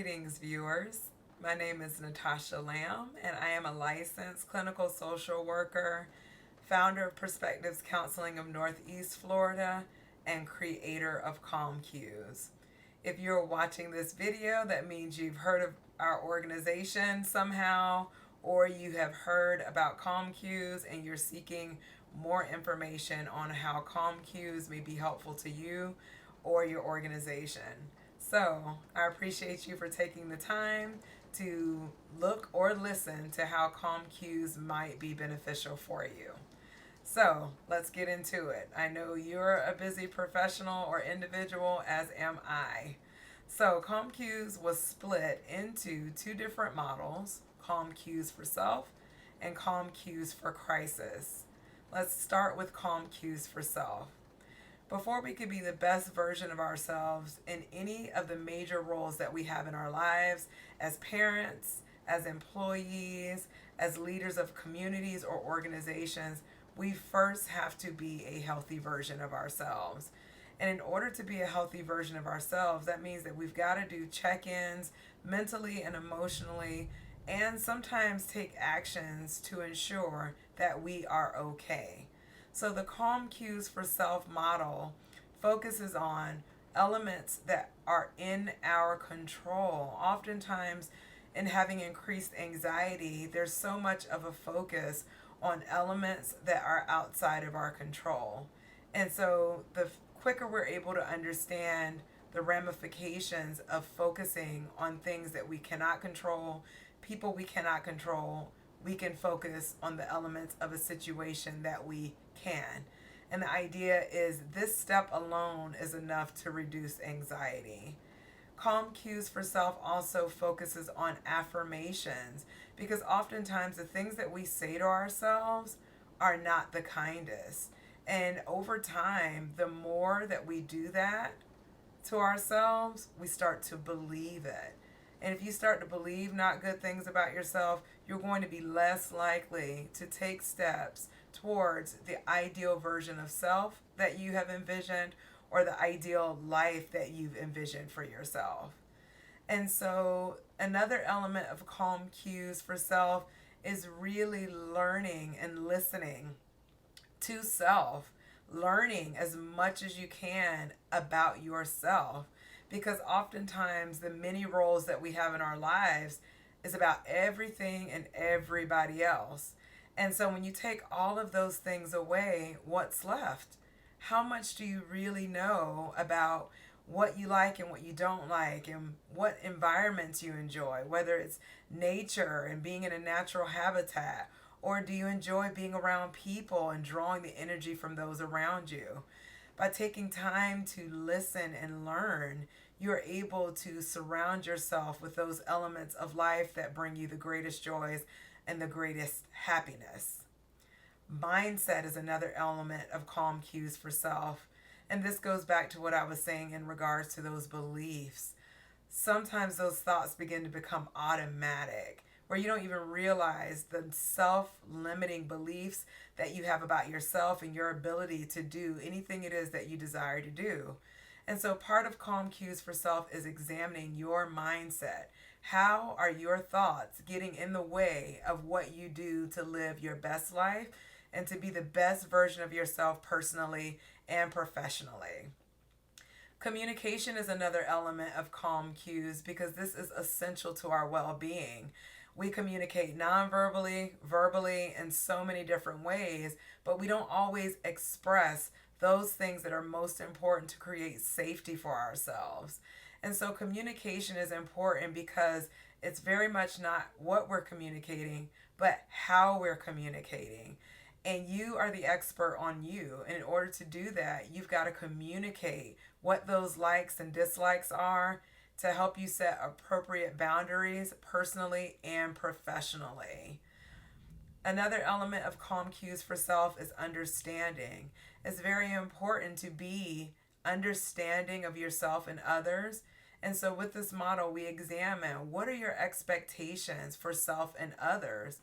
Greetings, viewers. My name is Natasha Lamb, and I am a licensed clinical social worker, founder of Perspectives Counseling of Northeast Florida, and creator of CUES. If you're watching this video, that means you've heard of our organization somehow, or you have heard about CUES and you're seeking more information on how CUES may be helpful to you or your organization. So I appreciate you for taking the time to look or listen to how CUES might be beneficial for you. So let's get into it. I know you're a busy professional or individual, as am I. So CUES was split into two different models, CUES for self and CUES for crisis. Let's start with CUES for self. Before we could be the best version of ourselves in any of the major roles that we have in our lives, as parents, as employees, as leaders of communities or organizations, we first have to be a healthy version of ourselves. And in order to be a healthy version of ourselves, that means that we've got to do check-ins mentally and emotionally, and sometimes take actions to ensure that we are okay. So the CUES for self model focuses on elements that are in our control. Oftentimes, in having increased anxiety, there's so much of a focus on elements that are outside of our control. And so the quicker we're able to understand the ramifications of focusing on things that we cannot control, people we cannot control, we can focus on the elements of a situation that we can. And the idea is this step alone is enough to reduce anxiety. CUES for self also focuses on affirmations, because oftentimes the things that we say to ourselves are not the kindest. And over time, the more that we do that to ourselves, we start to believe it. And if you start to believe not good things about yourself, you're going to be less likely to take steps towards the ideal version of self that you have envisioned, or the ideal life that you've envisioned for yourself. And so another element of CUES for self is really learning and listening to self, learning as much as you can about yourself, because oftentimes the many roles that we have in our lives is about everything and everybody else. And so when you take all of those things away, what's left? How much do you really know about what you like and what you don't like, and what environments you enjoy, whether it's nature and being in a natural habitat, or do you enjoy being around people and drawing the energy from those around you? By taking time to listen and learn, you're able to surround yourself with those elements of life that bring you the greatest joys and the greatest happiness. Mindset is another element of CUES for self. And this goes back to what I was saying in regards to those beliefs. Sometimes those thoughts begin to become automatic, where you don't even realize the self-limiting beliefs that you have about yourself and your ability to do anything it is that you desire to do. And so part of CUES for self is examining your mindset. How are your thoughts getting in the way of what you do to live your best life and to be the best version of yourself personally and professionally? Communication is another element of CUES, because this is essential to our well-being. We communicate non-verbally, verbally, in so many different ways, but we don't always express those things that are most important to create safety for ourselves. And so communication is important because it's very much not what we're communicating, but how we're communicating. And you are the expert on you. And in order to do that, you've got to communicate what those likes and dislikes are to help you set appropriate boundaries personally and professionally. Another element of CUES for self is understanding. It's very important to be understanding of yourself and others. And so with this model, we examine, what are your expectations for self and others?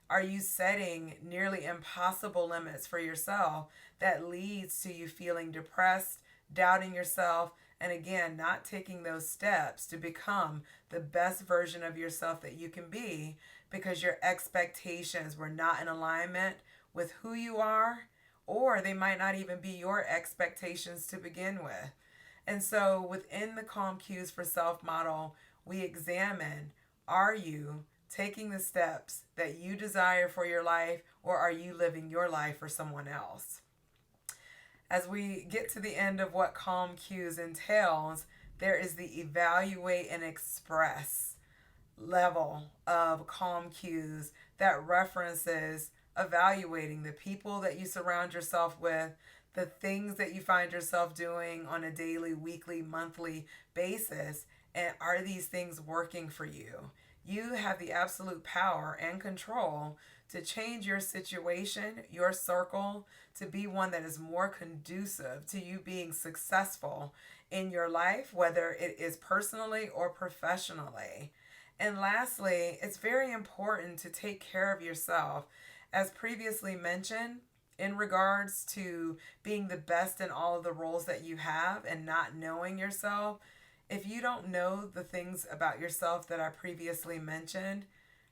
Are you setting nearly impossible limits for yourself that leads to you feeling depressed, doubting yourself, And again, not taking those steps to become the best version of yourself that you can be because your expectations were not in alignment with who you are, or they might not even be your expectations to begin with. And so within the Calm Cues for Self model, we examine, are you taking the steps that you desire for your life, or are you living your life for someone else? As we get to the end of what Calm Cues entails, there is the evaluate and express level of Calm Cues that references evaluating the people that you surround yourself with, the things that you find yourself doing on a daily, weekly, monthly basis, and are these things working for you? You have the absolute power and control to change your situation, your circle, to be one that is more conducive to you being successful in your life, whether it is personally or professionally. And lastly, it's very important to take care of yourself. As previously mentioned, in regards to being the best in all of the roles that you have and not knowing yourself, if you don't know the things about yourself that I previously mentioned,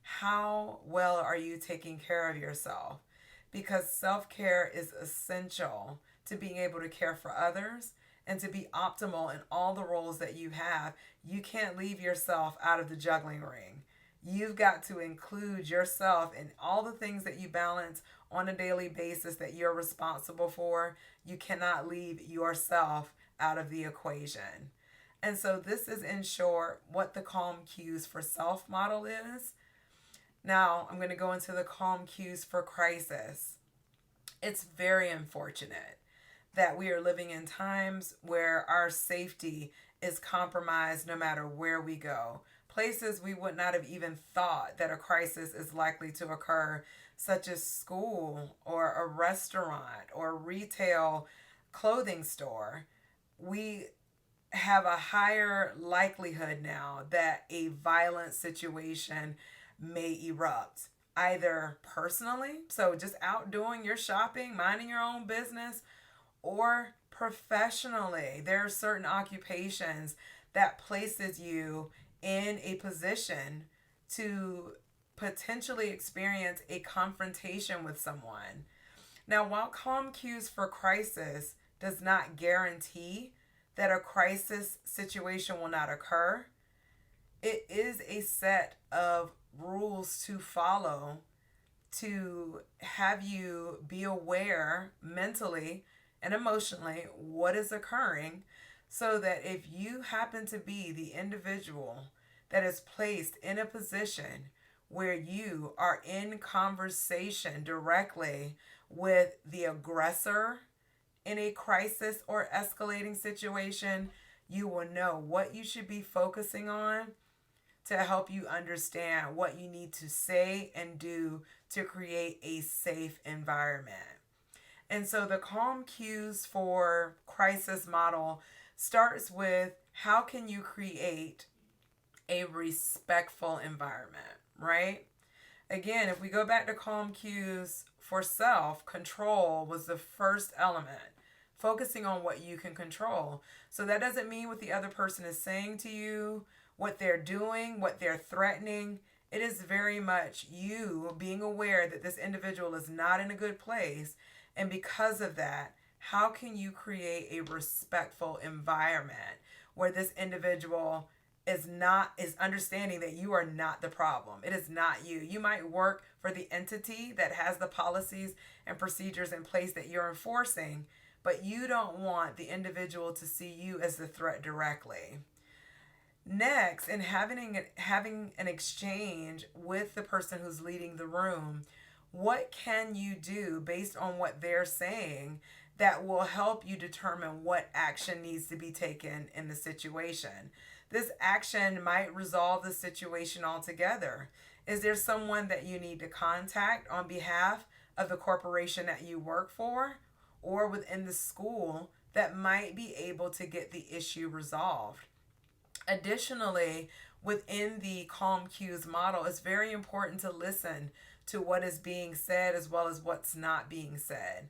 how well are you taking care of yourself? Because self care is essential to being able to care for others and to be optimal in all the roles that you have. You can't leave yourself out of the juggling ring. You've got to include yourself in all the things that you balance on a daily basis that you're responsible for. You cannot leave yourself out of the equation. And so, this is in short what the Calm Cues for Self model is. Now, I'm going to go into the Calm Cues for Crisis. It's very unfortunate that we are living in times where our safety is compromised no matter where we go. Places we would not have even thought that a crisis is likely to occur, such as school or a restaurant or a retail clothing store. We have a higher likelihood now that a violent situation may erupt, either personally, so just out doing your shopping, minding your own business, or professionally. There are certain occupations that places you in a position to potentially experience a confrontation with someone. Now, while Calm Cues for Crisis does not guarantee that a crisis situation will not occur, it is a set of rules to follow to have you be aware mentally and emotionally what is occurring, so that if you happen to be the individual that is placed in a position where you are in conversation directly with the aggressor in a crisis or escalating situation, you will know what you should be focusing on to help you understand what you need to say and do to create a safe environment. And so the Calm Cues for Crisis model starts with, how can you create a respectful environment, right? Again, if we go back to Calm Cues for Self, control was the first element, focusing on what you can control. So that doesn't mean what the other person is saying to you, what they're doing, what they're threatening. It is very much you being aware that this individual is not in a good place. And because of that, how can you create a respectful environment where this individual is understanding that you are not the problem. It is not you. You might work for the entity that has the policies and procedures in place that you're enforcing, but you don't want the individual to see you as the threat directly. Next, in having an exchange with the person who's leading the room, what can you do based on what they're saying that will help you determine what action needs to be taken in the situation? This action might resolve the situation altogether. Is there someone that you need to contact on behalf of the corporation that you work for or within the school that might be able to get the issue resolved? Additionally, within the Calm Cues model, it's very important to listen to what is being said as well as what's not being said.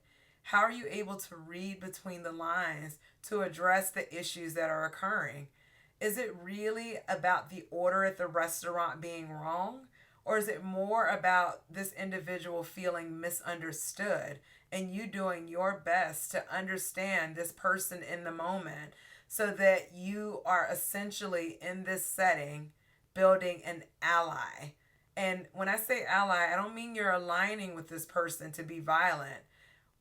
How are you able to read between the lines to address the issues that are occurring? Is it really about the order at the restaurant being wrong? Or is it more about this individual feeling misunderstood and you doing your best to understand this person in the moment so that you are essentially in this setting building an ally? And when I say ally, I don't mean you're aligning with this person to be violent.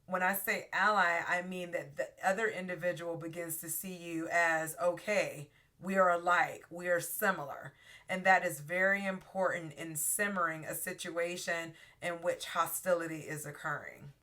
When I say ally, I mean that the other individual begins to see you as okay, we are alike, we are similar. And that is very important in simmering a situation in which hostility is occurring.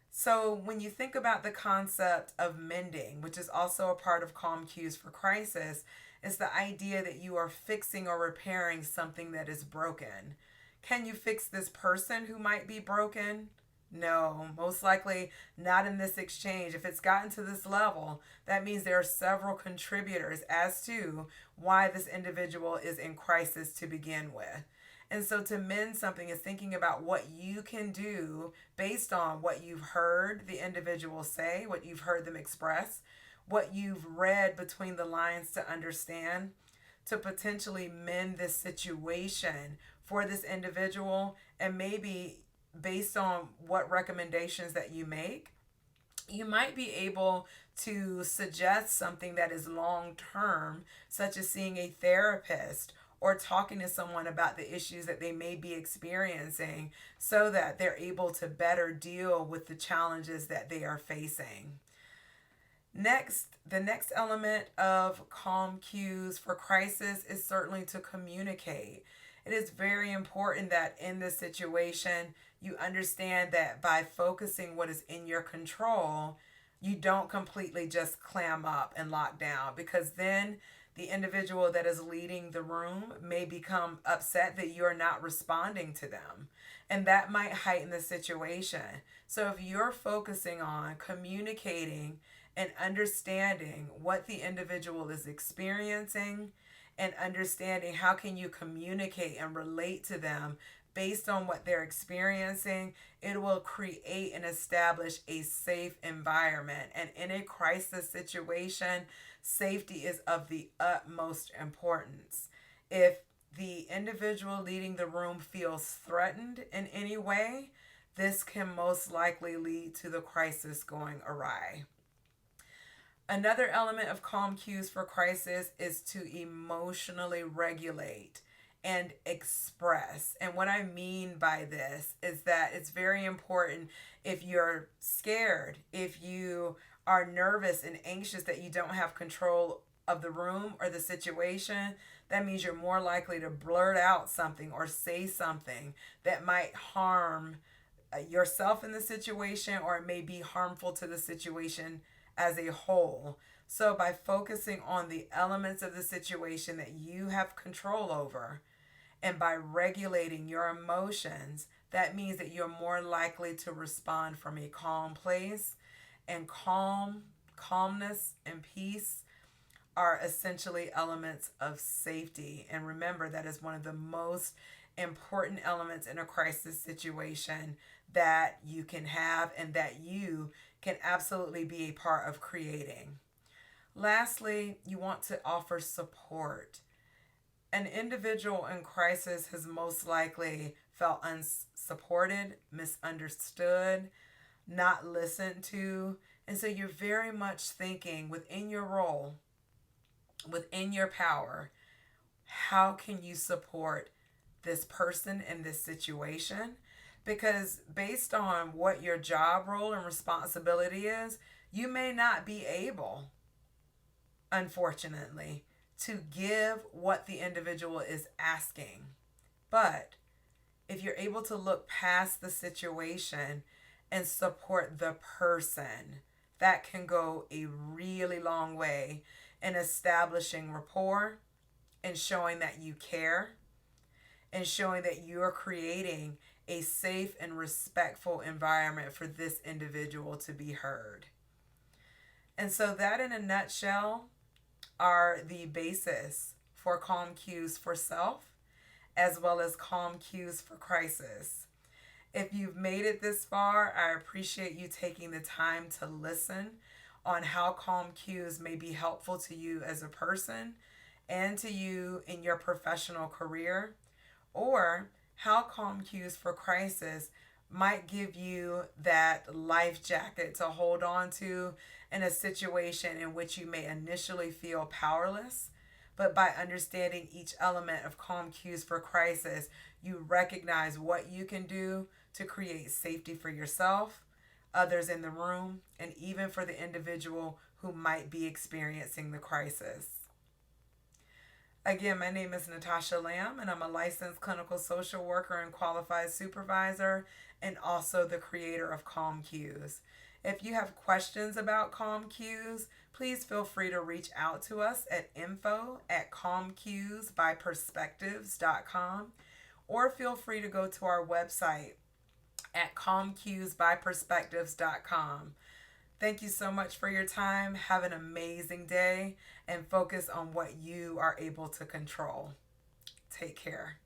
So, when you think about the concept of mending, which is also a part of Calm Cues for Crisis, it's the idea that you are fixing or repairing something that is broken. Can you fix this person who might be broken? No, most likely not in this exchange. If it's gotten to this level, that means there are several contributors as to why this individual is in crisis to begin with. And so to mend something is thinking about what you can do based on what you've heard the individual say, what you've heard them express, what you've read between the lines to understand, to potentially mend this situation for this individual. And maybe based on what recommendations that you make, you might be able to suggest something that is long term, such as seeing a therapist or talking to someone about the issues that they may be experiencing so that they're able to better deal with the challenges that they are facing. Next, the next element of Calm Cues for Crisis is certainly to communicate. It is very important that in this situation, you understand that by focusing what is in your control, you don't completely just clam up and lock down, because then the individual that is leading the room may become upset that you're not responding to them. And that might heighten the situation. So if you're focusing on communicating and understanding what the individual is experiencing and understanding how can you communicate and relate to them based on what they're experiencing, it will create and establish a safe environment. And in a crisis situation, safety is of the utmost importance. If the individual leading the room feels threatened in any way, this can most likely lead to the crisis going awry. Another element of Calm Cues for Crisis is to emotionally regulate and express. And what I mean by this is that it's very important if you're scared, if you are nervous and anxious that you don't have control of the room or the situation, that means you're more likely to blurt out something or say something that might harm yourself in the situation, or it may be harmful to the situation as a whole. So by focusing on the elements of the situation that you have control over and by regulating your emotions, that means that you're more likely to respond from a calm place. And calmness and peace are essentially elements of safety. And remember, that is one of the most important elements in a crisis situation that you can have and that you can absolutely be a part of creating. Lastly, you want to offer support. An individual in crisis has most likely felt unsupported, misunderstood, not listened to. And so you're very much thinking within your role, within your power, how can you support this person in this situation? Because based on what your job role and responsibility is, you may not be able, unfortunately, to give what the individual is asking. But if you're able to look past the situation and support the person, that can go a really long way in establishing rapport and showing that you care and showing that you're creating a safe and respectful environment for this individual to be heard. And so that in a nutshell are the basis for Calm Cues for self as well as Calm Cues for crisis. If you've made it this far, I appreciate you taking the time to listen on how Calm Cues may be helpful to you as a person and to you in your professional career, or how Calm Cues for Crisis might give you that life jacket to hold on to in a situation in which you may initially feel powerless. But by understanding each element of Calm Cues for Crisis, you recognize what you can do to create safety for yourself, others in the room, and even for the individual who might be experiencing the crisis. Again, my name is Natasha Lamb, and I'm a licensed clinical social worker and qualified supervisor, and also the creator of Calm Cues. If you have questions about Calm Cues, please feel free to reach out to us at info@calmcuesbyperspectives.com, or feel free to go to our website at calmcuesbyperspectives.com. Thank you so much for your time. Have an amazing day and focus on what you are able to control. Take care.